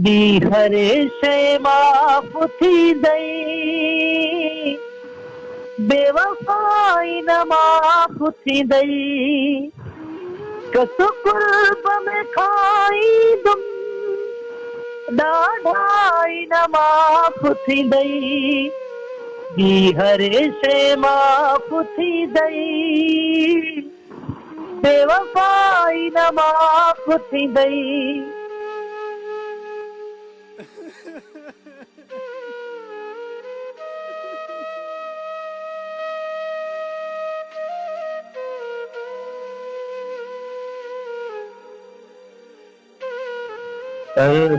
दी हर शइ माफ़ थींदई, बेवफ़ाई न माफ़ थींदई, कसु कुर्ब में खाईंदुमि ॾाढाई न माफ़ थींदई, दी हर शइ माफ़ थींदई, बेवफ़ाई न माफ़ थींदई।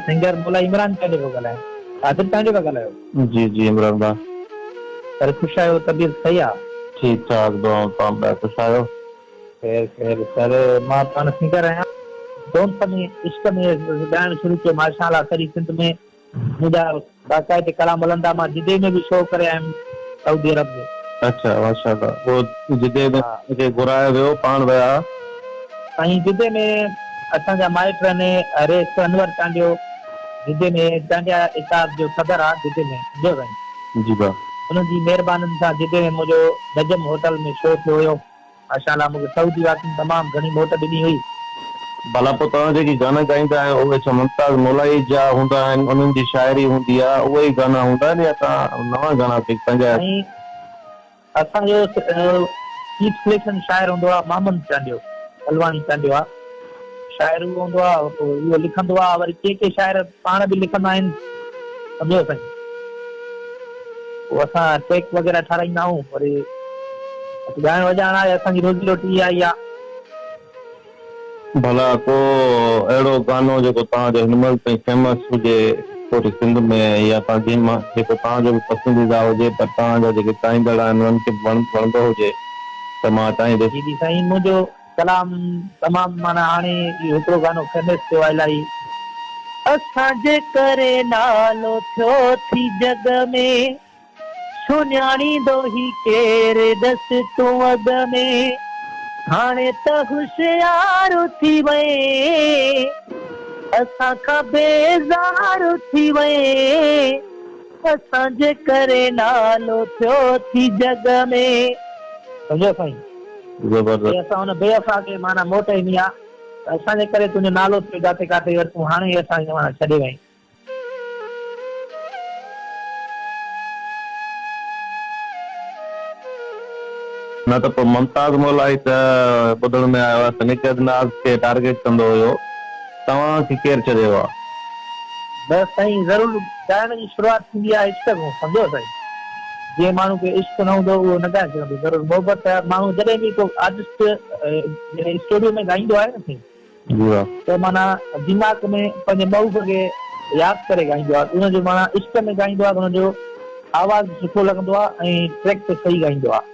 सिंगर मोला इमरान चांडे पियो ॻाल्हायां। आदिल चांडे पिया ॻाल्हायो? जी जी इमरान भाई। सर ख़ुशि आहियो? तबियत सही आहे? ठीकु ठाक दुआऊं। तव्हां ॿुधायो ख़ुशि आहियो? ख़ैर ख़ैर। सर मां पाण सिंगर आहियां। दोस्त में इश्क में ॻाइणु शुरू कयो माशाअल्लाह। सॼी सिंध में मुंहिंजा बाक़ाइदे कलाम हलंदा। मां जिदे में बि शो करे आयुमि, सऊदी अरब में। अच्छा माशाअल्लाह। पोइ जिदे में घुरायो वियो पाण विया? साईं जिदे में असांजा माइट आहिनि हरेश अनवर चांडियो, जिदे में चांडिया इताब जो सदर आहे जिदे में। जो साईं जी भाउ। उनजी महिरबानी सां जिदे में मुंहिंजो नजम होटल में शो थियो हुयो। माशाअल्लाह मूंखे सऊदी वासियुनि तमामु घणी मोट ॾिनी हुई। भला पोइ तव्हां जेकी गाना ॻाईंदा आहियो उहे छा मुमताज़ मोलाई जा हूंदा आहिनि? उन्हनि जी शाइरी हूंदी आहे, उहे ई गाना हूंदा आहिनि या तव्हां नवां गाना पंहिंजा? असांजो चीफ सिलेक्शन शाइर हूंदो आहे मोहम्मद चांडियो, हलवानी चांडियो आहे। शाइर उहो हूंदो आहे, उहो लिखंदो आहे। वरी के शाइर पाण बि लिखंदा आहिनि, सम्झो साईं। पोइ असां ट्रैक वग़ैरह ठाराईंदा आहियूं। वरी ॻाइण वॼाइण आहे, असांजी रोज़ी रोटी इहा ई आहे। भला को अहिड़ो गानो जेको तव्हांजो हिन महिल ताईं फेमस हुजे पूरी सिंध में, या तव्हां जेको तव्हांजो बि पसंदीदा हुजे पर तव्हांजा जेके ॻाईंदड़ आहिनि उन्हनि खे वणंदो हुजे त मां चाहींदुसि? जी साईं, मुंहिंजो कलाम तमामु माना हाणे इहो हिकिड़ो गानो फेमस थियो आहे इलाही। असांजे करे नालो थियो थी जग में, सुञाणींदो ही केरु ॾस तूं अॻ में, हाणे त होशियार थी वए, असां खां बेज़ार थी वए, असांजे करे नालो थियो थी जग में। सम्झो साईं? असां हुन बेवफ़ा खे माना मोट ईंदी आहे, असांजे करे तुंहिंजो नालो थियो जिते किथे, तूं हाणे असांखे माना छॾे वई। न त पोइ मुमताज़ मोलाई त ॿुधण में आयो आहे त निकत नाज़ खे टारगेट कंदो हुयो, तव्हांखे केरु चढ़ियो आहे? बसि साईं, ज़रूरु ॻाइण जी शुरूआति थींदी आहे इश्क खां, सम्झो साईं। जीअं माण्हू खे इश्क न हूंदो उहो न ॻाए सघंदो। ज़रूरु मोहबत माण्हू जॾहिं बि को आर्टिस्ट स्टूडियो में ॻाईंदो आहे न साईं, त माना दिमाग़ में पंहिंजे महबूब खे यादि करे ॻाईंदो आहे। उनजो माना इश्क में ॻाईंदो आहे, उनजो आवाज़ सुठो लॻंदो आहे ऐं ट्रैक ते सही ॻाईंदो आहे।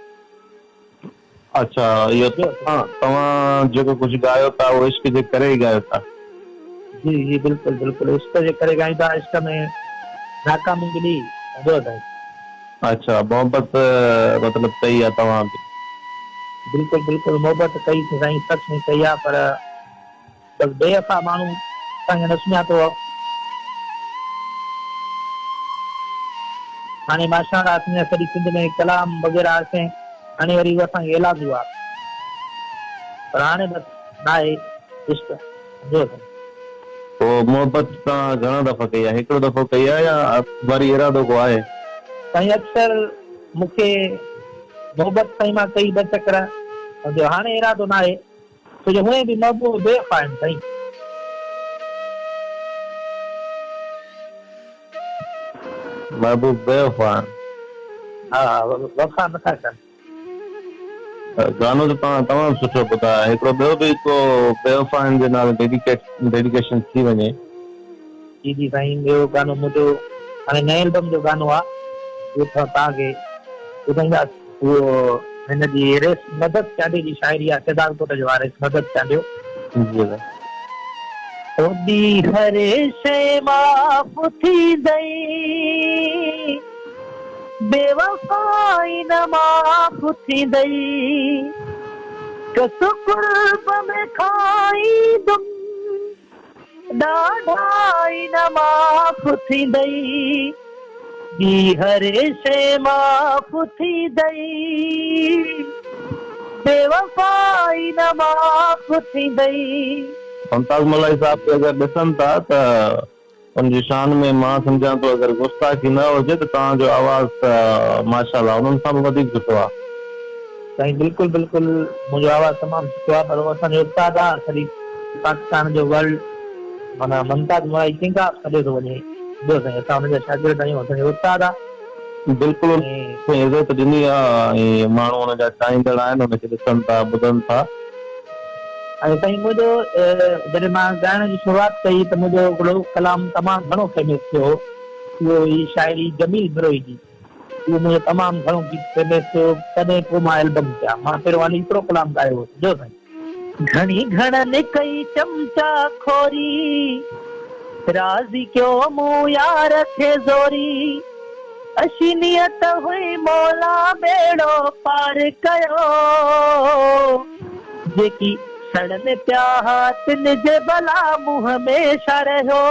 अच्छा, इहो तव्हां जेको कुझु ॻायो था उहो इश्क जे करे ई ॻायो था? जी जी बिल्कुलु बिल्कुलु, इश्क जे करे ॻाईंदा। इश्क में नाकामी मिली, सम्झो साईं। अच्छा, मोहबत मतिलबु कई आहे तव्हां बि? बिल्कुलु बिल्कुलु, मोहबत कई साईं, सच में कई आहे। पर बसि बेवफ़ा माण्हू असांखे न सुञातो आहे। हाणे माशाअल्लाह असांजा सॼी सिंध में कलाम वग़ैरह अचे, हाणे वरी उहो असांखे इलाजु आहे। पर हाणे बसि न आहे इश्क, सम्झो साईं। पोइ मोहबत तव्हां घणा दफ़ा कई आहे? हिकिड़ो दफ़ो कई आहे या वरी इरादो को आहे? साईं अक्सर मूंखे मोहबत साईं मां कई 2 चकर, सम्झो। हाणे इरादो न आहे, छो जो हुए बि महबूब बेवफ़ा आहिनि साईं। महबूब बेवफ़ा आहिनि? हा, वफ़ा नथा कनि। गानो त तव्हां तमामु सुठो ॿुधायो। हिकिड़ो ॿियो बि को बेवफ़ाइनि जे नाले डेडिकेशन थी वञे? जी जी साईं, ॿियो गानो मुंहिंजो हाणे नए एल्बम जो गानो आहे, उहो तव्हांखे ॿुधाईंदासीं। उहो हिनजी रेस मदद चांडियो जी शाइरी आहे, केदारकोट जो आहे रेस मदद चांडियो। दी हर शइ माफ़ थींदई, बेवफ़ाई न माफ़ थींदई, कसु कुर्ब में खाईंदुमि ॾाढाई न माफ़ थींदई ॿी हर शइ माफ़ थींदई बेवफ़ाई न माफ़ थींदई। मुमताज मल्हाई साहब खे अगरि ॾिसनि था त उनजी शान में मां सम्झां थो अगरि गुस्ताखी न हुजे त तव्हांजो आवाज़ त माशाल्लाह उन्हनि सां बि वधीक सुठो आहे। साईं बिल्कुलु बिल्कुलु मुंहिंजो आवाज़ तमामु सुठो आहे पर उहो असांजो उस्ताद आहे सॼी पाकिस्तान जो वर्ल्ड माना मुमताज मल्हाई किंग ऑफ सॾियो थो वञे। ॿियो साईं असां हुनजा शागिर्द आहियूं असांजो उस्ताद आहे। बिल्कुलु इज़त ॾिनी आहे ऐं माण्हू हुनजा चाहींदड़ आहिनि हुनखे ॾिसनि था ॿुधनि था। ऐं साईं मुंहिंजो जॾहिं मां ॻाइण जी शुरूआति कई त मुंहिंजो हिकिड़ो कलाम तमामु घणो फेमस थियो उहो ई शाइरी जमील बिरोई जी उहो मुंहिंजो तमामु घणो गीत फेमस थियो तॾहिं पोइ मां एल्बम कया मां पहिरियों हाली हिकिड़ो कलाम ॻायो हो जो साईं घणी घणनि कई चमचा खोरी राज़ी कयो मूं यार खे ज़ोरी अशी नियत हुई मौला बेड़ो पार कयो जेकी सड़न पिया तिन जे भला मुंहं में छा रहियो